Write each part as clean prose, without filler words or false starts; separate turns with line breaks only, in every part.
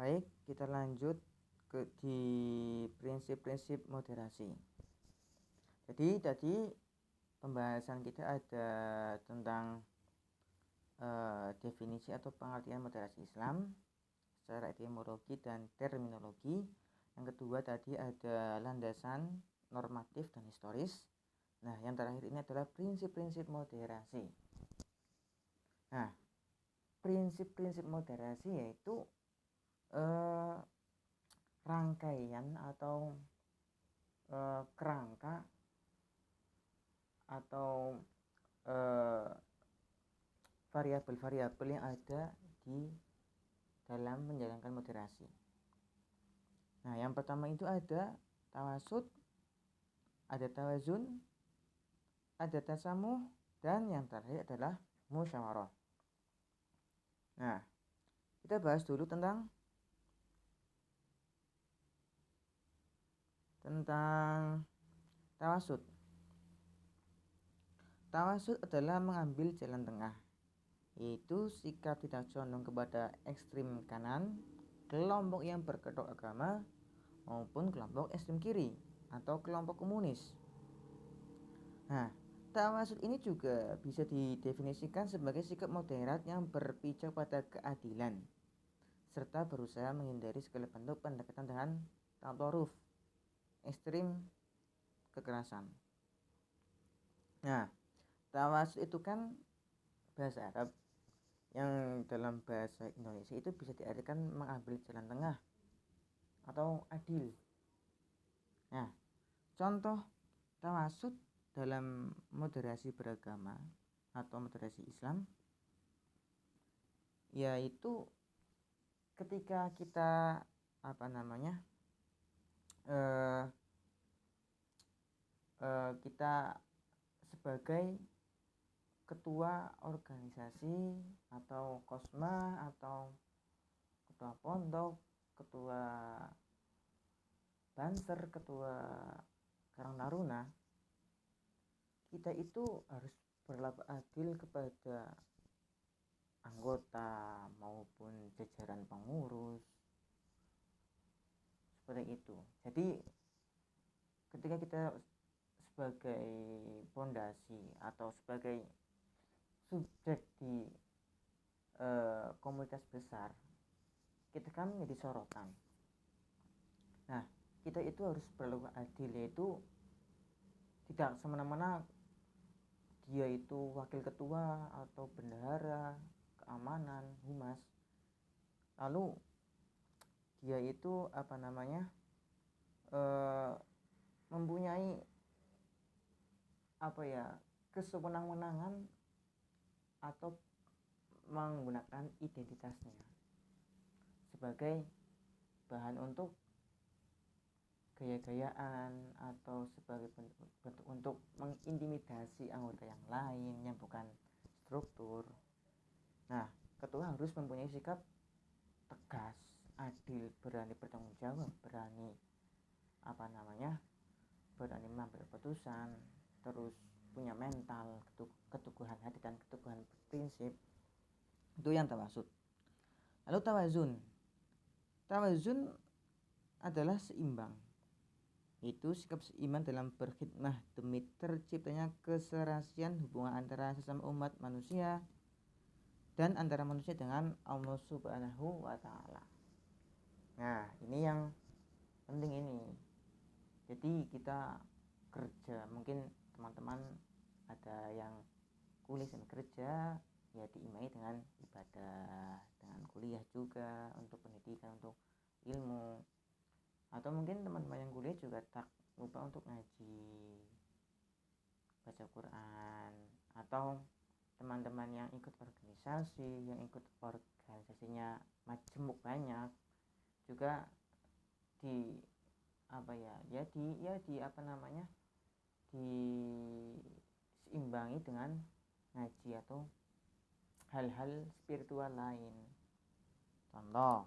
Baik, kita lanjut di prinsip-prinsip moderasi. Jadi tadi pembahasan kita ada tentang definisi atau pengertian moderasi Islam secara etimologi dan terminologi. Yang kedua tadi ada landasan normatif dan historis. Nah, yang terakhir ini adalah prinsip-prinsip moderasi. Nah, prinsip-prinsip moderasi yaitu rangkaian atau kerangka atau variabel-variabel yang ada di dalam menjalankan moderasi. Nah, yang pertama itu ada tawasud, ada tawazun, ada tasamuh, dan yang terakhir adalah musyawarah. Nah, kita bahas dulu tentang tawasud. Tawasud adalah mengambil jalan tengah, yaitu sikap tidak condong kepada ekstrim kanan, kelompok yang berkedok agama, maupun kelompok ekstrim kiri atau kelompok komunis. Nah, tawasud ini juga bisa didefinisikan sebagai sikap moderat yang berpijak pada keadilan serta berusaha menghindari segala bentuk pendekatan dengan tatoruf, ekstrim kekerasan. Nah, tawasud itu kan bahasa Arab yang dalam bahasa Indonesia itu bisa diartikan mengambil jalan tengah atau adil. Nah, contoh tawasud dalam moderasi beragama atau moderasi Islam yaitu ketika kita kita sebagai ketua organisasi atau kosma atau ketua pondok, ketua banser, ketua Karang Taruna, kita itu harus berlaku adil kepada anggota maupun jajaran pengurus, seperti itu. Jadi ketika kita sebagai pondasi atau sebagai subjek di komunitas besar, kita kan menjadi sorotan. Nah, kita itu harus berlaku adil, yaitu tidak semena-mena dia itu wakil ketua atau bendahara keamanan, humas, lalu dia itu mempunyai kesewenang-wenangan atau menggunakan identitasnya sebagai bahan untuk gaya-gayaan atau sebagai bentuk untuk mengintimidasi anggota yang lain yang bukan struktur. Nah, ketua harus mempunyai sikap tegas, adil, berani bertanggung jawab, berani berani mengambil keputusan, terus punya mental, keteguhan hati dan keteguhan prinsip. Itu yang tawasud. Lalu tawazun adalah seimbang, itu sikap seiman dalam berkhidmah demi terciptanya keserasian hubungan antara sesama umat manusia dan antara manusia dengan Allah Subhanahu wa Ta'ala. Nah, ini yang penting ini. Jadi kita kerja, mungkin teman-teman ada yang kuliah dan kerja, ya diimbangi dengan ibadah, dengan kuliah juga untuk pendidikan, untuk ilmu. Atau mungkin teman-teman yang kuliah juga tak lupa untuk ngaji, baca Quran. Atau teman-teman yang ikut organisasi, yang ikut organisasinya majemuk banyak, juga diseimbangi dengan ngaji atau hal-hal spiritual lain. Contoh,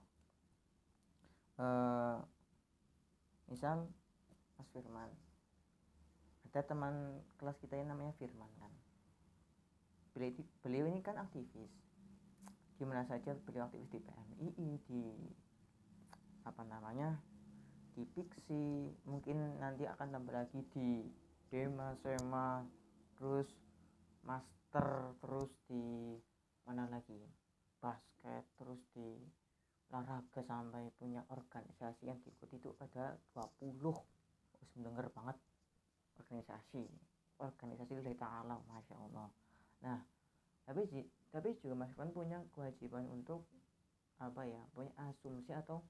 misal Mas Firman, ada teman kelas kita yang namanya Firman kan, beliau ini kan aktivis, gimana saja beliau aktivis di PMII, di di fiksi, mungkin nanti akan tambah lagi di Dema, Sema, terus master, terus di mana lagi, basket, terus di olahraga, sampai punya organisasi yang diikuti itu ada 20. Terus mendengar banget organisasi lillahi ta'ala, masya Allah. Nah, tapi juga Mas Irfan punya kewajiban untuk punya asumsi atau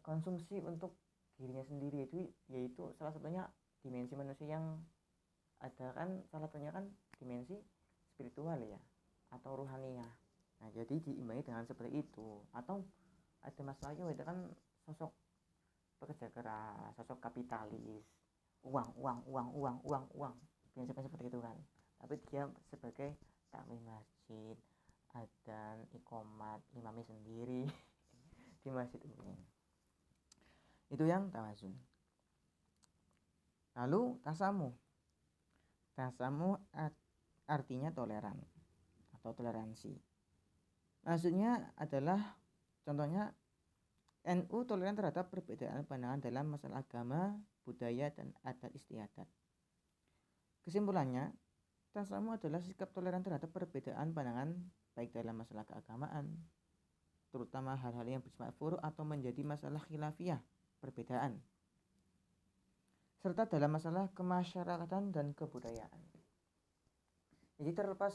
konsumsi untuk dirinya sendiri, yaitu salah satunya dimensi manusia yang ada kan, salah satunya kan dimensi spiritual ya, atau ruhaniah. Nah, jadi diimbangi dengan seperti itu. Atau ada masalahnya itu kan sosok pekerja keras, sosok kapitalis, uang, prinsipnya seperti itu kan. Tapi dia sebagai takmir masjid, adzan, iqomat, imami sendiri di masjid ini. Itu yang tawazun. Lalu tasamuh artinya toleran atau toleransi. Maksudnya adalah, contohnya, NU toleran terhadap perbedaan pandangan dalam masalah agama, budaya, dan adat istiadat. Kesimpulannya, tasamuh adalah sikap toleran terhadap perbedaan pandangan baik dalam masalah keagamaan, terutama hal-hal yang bersifat furu' atau menjadi masalah khilafiyah, perbedaan, serta dalam masalah kemasyarakatan dan kebudayaan. Jadi terlepas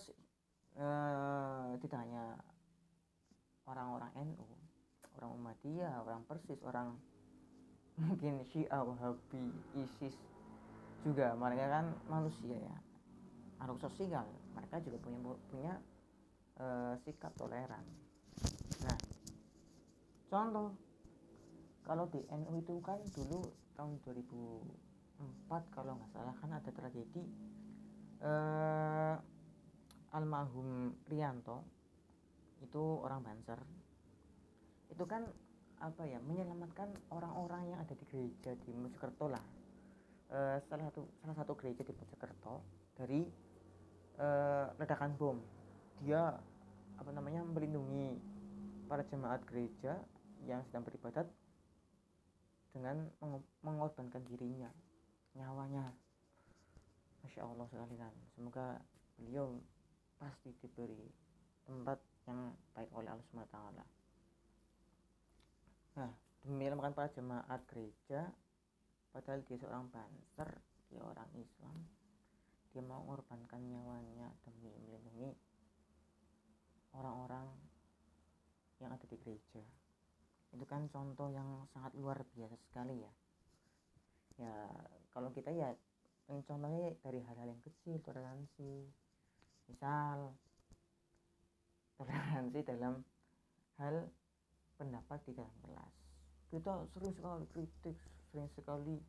tidak hanya orang-orang NU, orang Muhammadiyah, orang Persis, orang mungkin Syiah, Wahabi, ISIS juga, mereka kan manusia ya, makhluk sosial, mereka juga punya sikap toleran. Nah, contoh kalau di NU itu kan dulu tahun 2004 kalau nggak salah kan ada tragedi almarhum Rianto, itu orang Banser, itu kan menyelamatkan orang-orang yang ada di gereja di Mojokerto lah, salah satu gereja di Mojokerto dari ledakan bom. Dia melindungi para jemaat gereja yang sedang beribadat dengan mengorbankan dirinya, nyawanya. Masya Allah sekali kan. Semoga beliau pasti diberi tempat yang baik oleh Allah SWT. Nah, demi menyelamatkan para jemaat gereja, padahal dia seorang Banser, dia orang Islam, dia mau mengorbankan nyawanya demi melindungi orang-orang yang ada di gereja. Itu kan contoh yang sangat luar biasa sekali ya. Ya, kalau kita ya contohnya dari hal-hal yang kecil, toleransi. Misal toleransi dalam hal pendapat di dalam kelas. Kita sering sekali kritik, sering sekali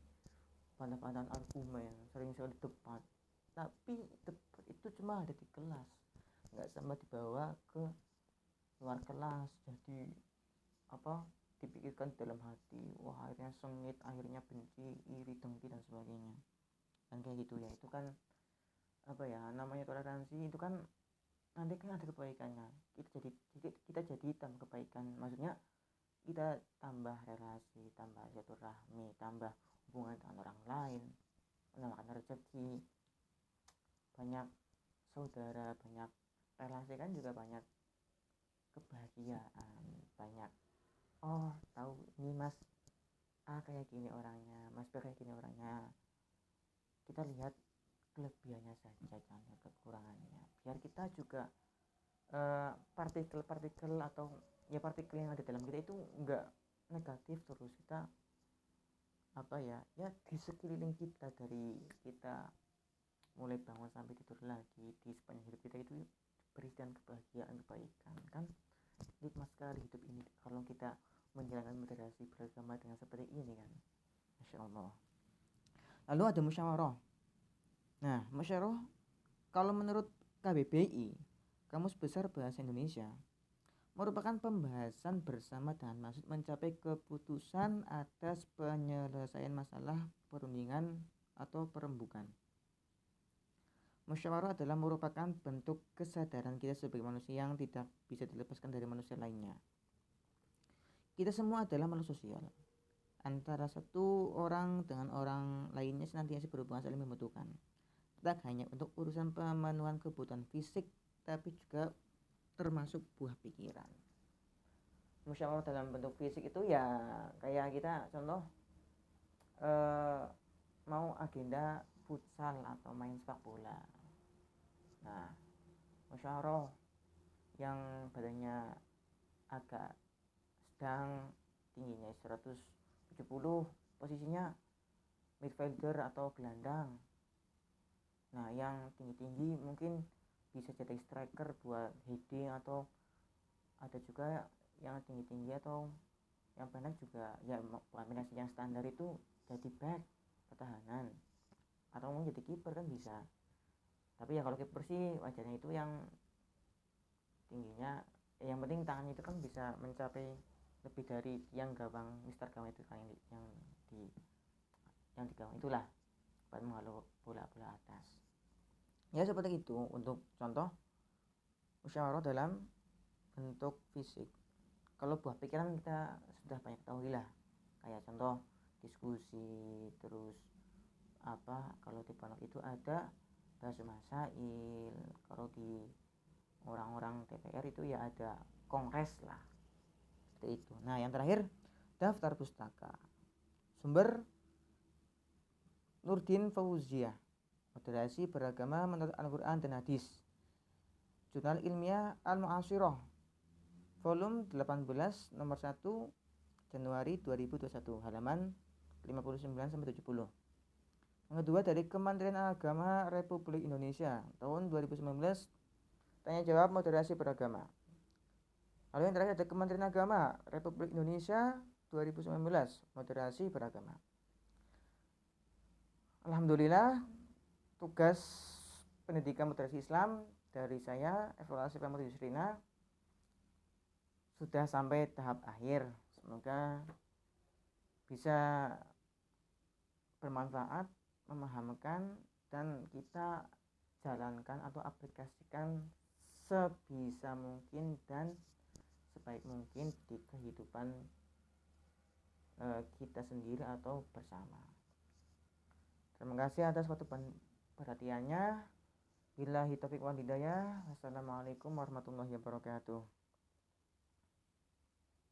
bantah-bantahan argumen, sering sekali debat. Tapi debat itu cuma ada di kelas, nggak sama dibawa ke luar kelas. Jadi dipikirkan dalam hati, wah akhirnya sengit, akhirnya benci, iri, dengki, dan sebagainya. Dan kayak gitu ya, itu kan namanya toleransi itu kan nanti kan ada kebaikannya, kita jadi tambah kebaikan, maksudnya kita tambah relasi, tambah silaturahmi, tambah hubungan dengan orang lain, menambahkan rezeki, banyak saudara, banyak relasi kan, juga banyak kebahagiaan, banyak tahu ini Mas A kayak gini orangnya, Mas B kayak gini orangnya, kita lihat kelebihannya saja, jangan lihat kekurangannya, biar kita juga partikel atau partikel yang ada dalam kita itu enggak negatif terus. Kita di sekeliling kita, dari kita mulai bangun sampai tidur lagi, di sepanjang hidup kita itu berikan kebahagiaan, kebaikan kan. Nikmat sekali hidup ini kalau kita menjalankan moderasi beragama dengan seperti ini kan, Masya Allah. Lalu ada musyawarah. Nah, musyawarah kalau menurut KBBI, Kamus Besar Bahasa Indonesia, merupakan pembahasan bersama dengan maksud mencapai keputusan atas penyelesaian masalah, perundingan, atau perembukan. Musyawarah adalah merupakan bentuk kesadaran kita sebagai manusia yang tidak bisa dilepaskan dari manusia lainnya. kita semua adalah makhluk sosial. Antara satu orang dengan orang lainnya senantiasa berhubungan saling membutuhkan. Tak hanya untuk urusan pemenuhan kebutuhan fisik, tapi juga termasuk buah pikiran. Musyawarah dalam bentuk fisik itu ya kayak kita contoh mau agenda futsal atau main sepak bola. Nah, musyawarah yang badannya agak sedang, tingginya 170, posisinya midfielder atau gelandang. Nah, yang tinggi-tinggi mungkin bisa jadi striker buat heading, atau ada juga yang tinggi-tinggi atau yang pendek juga ya, kombinasi yang standar itu jadi back pertahanan atau mau jadi kiper kan bisa. Tapi ya kalau kiper sih wajarnya itu yang tingginya yang penting tangannya itu kan bisa mencapai lebih dari yang gawang, mister gawang itu kan yang di gawang itulah buat menghalau bola-bola atas. Ya seperti itu untuk contoh musyawarah dalam bentuk fisik. Kalau buah pikiran kita sudah banyak ketahui lah, kayak contoh diskusi, terus kalau di pondok itu ada bahasa masail, kalau di orang-orang TPR itu ya ada kongres lah, seperti itu. Nah yang terakhir, daftar pustaka. Sumber Nurdin Fauzia, Moderasi Beragama Menurut Al-Quran dan Hadis, Jurnal Ilmiah Al-Mu'asyirah, volume 18, nomor 1, Januari 2021, halaman 59-70. Yang kedua dari Kementerian Agama Republik Indonesia, tahun 2019, tanya jawab moderasi beragama. Lalu yang terakhir ada Kementerian Agama Republik Indonesia 2019, moderasi beragama. Alhamdulillah, tugas pendidikan moderasi Islam dari saya, Evaluasi Pemut Yusrina, sudah sampai tahap akhir. Semoga bisa bermanfaat, memahamkan, dan kita jalankan atau aplikasikan sebisa mungkin dan sebaik mungkin di kehidupan kita sendiri atau bersama. Terima kasih atas waktu perhatiannya. Billahi taufiq wal hidayah. Wassalamualaikum warahmatullahi wabarakatuh.